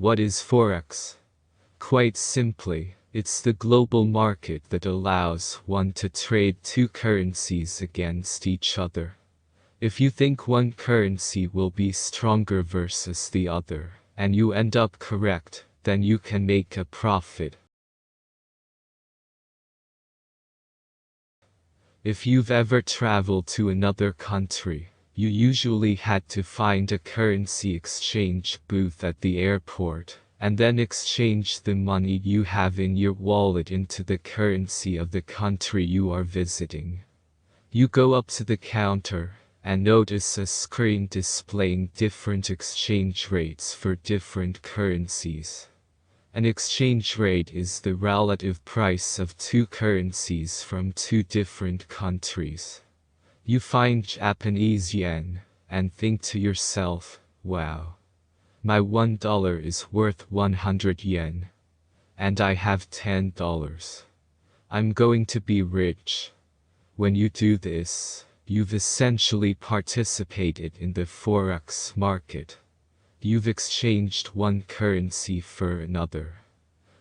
What is Forex? Quite simply, it's the global market that allows one to trade two currencies against each other. If you think one currency will be stronger versus the other, and you end up correct, then you can make a profit. If you've ever traveled to another country, you usually had to find a currency exchange booth at the airport, and then exchange the money you have in your wallet into the currency of the country you are visiting. You go up to the counter, and notice a screen displaying different exchange rates for different currencies. An exchange rate is the relative price of two currencies from two different countries. You find Japanese yen, and think to yourself, wow, my $1 is worth 100 yen. And I have $10. I'm going to be rich. When you do this, you've essentially participated in the Forex market. You've exchanged one currency for another.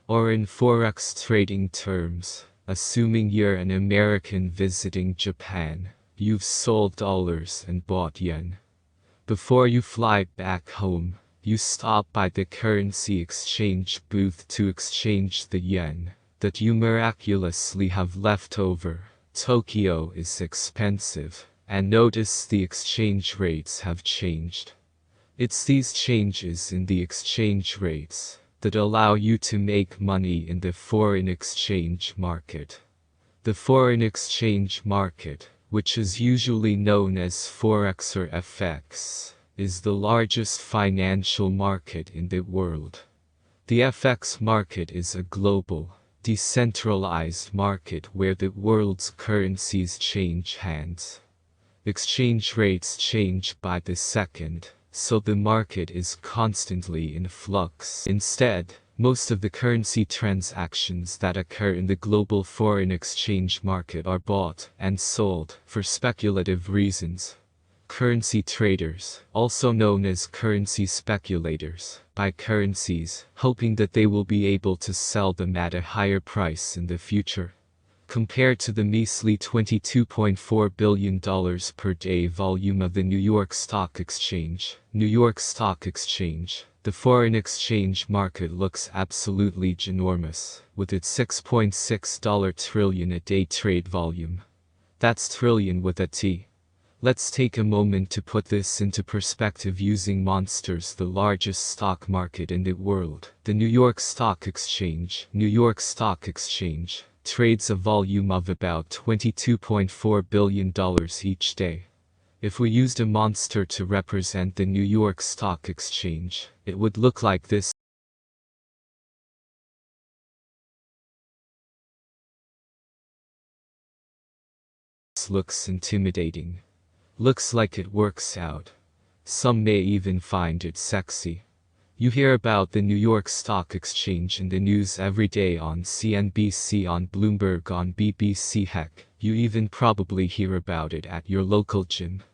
Or in Forex trading terms, assuming you're an American visiting Japan, you've sold dollars and bought yen. Before you fly back home, you stop by the currency exchange booth to exchange the yen that you miraculously have left over. Tokyo is expensive, and notice the exchange rates have changed. It's these changes in the exchange rates that allow you to make money in the foreign exchange market. The foreign exchange market, which is usually known as Forex or FX, is the largest financial market in the world. The FX market is a global, decentralized market where the world's currencies change hands. Exchange rates change by the second, so the market is constantly in flux. Instead, most of the currency transactions that occur in the global foreign exchange market are bought and sold for speculative reasons. Currency traders, also known as currency speculators, buy currencies, hoping that they will be able to sell them at a higher price in the future. Compared to the measly $22.4 billion per day volume of the New York Stock Exchange, the foreign exchange market looks absolutely ginormous, with its $6.6 trillion a day trade volume. That's trillion with a T. Let's take a moment to put this into perspective using Monsters, the largest stock market in the world. The New York Stock Exchange, trades a volume of about $22.4 billion each day. If we used a monster to represent the New York Stock Exchange, it would look like this. Looks intimidating. Looks like it works out. Some may even find it sexy. You hear about the New York Stock Exchange in the news every day on CNBC, on Bloomberg, on BBC. Heck, you even probably hear about it at your local gym.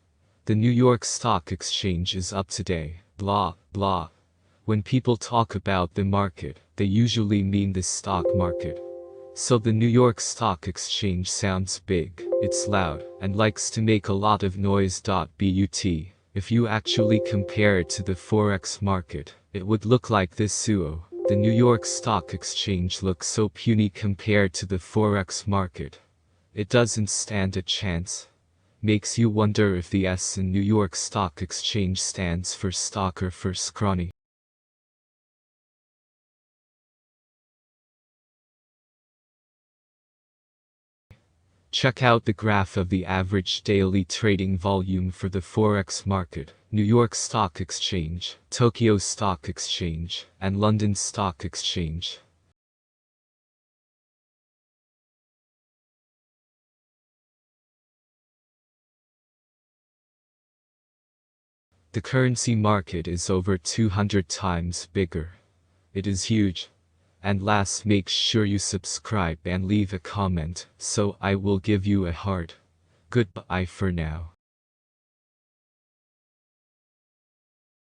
The New York Stock Exchange is up today, blah, blah. When people talk about the market, they usually mean the stock market. So the New York Stock Exchange sounds big, it's loud, and likes to make a lot of noise. But if you actually compare it to the Forex market, it would look like this. The New York Stock Exchange looks so puny compared to the Forex market. It doesn't stand a chance. Makes you wonder if the S in New York Stock Exchange stands for stock or for scrawny. Check out the graph of the average daily trading volume for the Forex market, New York Stock Exchange, Tokyo Stock Exchange, and London Stock Exchange. The currency market is over 200 times bigger. It is huge. And last, make sure you subscribe and leave a comment, so I will give you a heart. Goodbye for now.